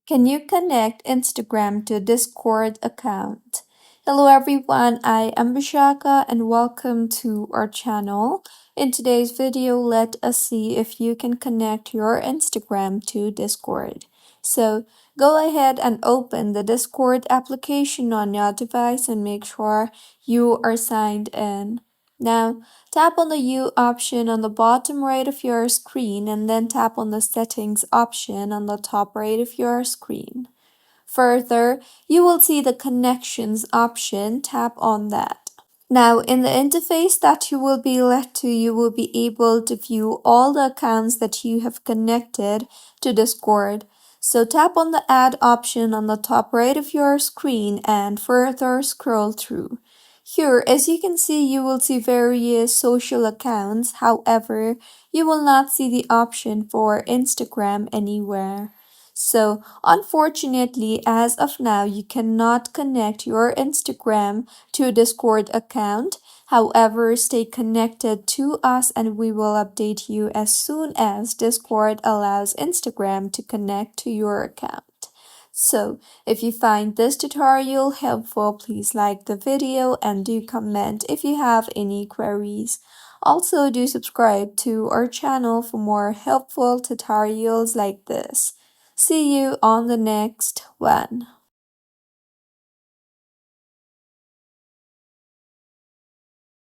Can you connect Instagram to Discord account? Hello everyone, I am Bishaka and welcome to our channel. In today's video, let us see if you can connect your Instagram to Discord. So go ahead and open the Discord application on your device and make sure you are signed in. Now, tap on the U option on the bottom right of your screen and then tap on the Settings option on the top right of your screen. Further, you will see the Connections option. Tap on that. Now, in the interface that you will be led to, you will be able to view all the accounts that you have connected to Discord. So tap on the Add option on the top right of your screen and further scroll through. Here, as you can see, you will see various social accounts. However, you will not see the option for Instagram anywhere. So, unfortunately, as of now, you cannot connect your Instagram to a Discord account. However, stay connected to us and we will update you as soon as Discord allows Instagram to connect to your account. So, if you find this tutorial helpful, please like the video and do comment if you have any queries. Also, do subscribe to our channel for more helpful tutorials like this. See you on the next one.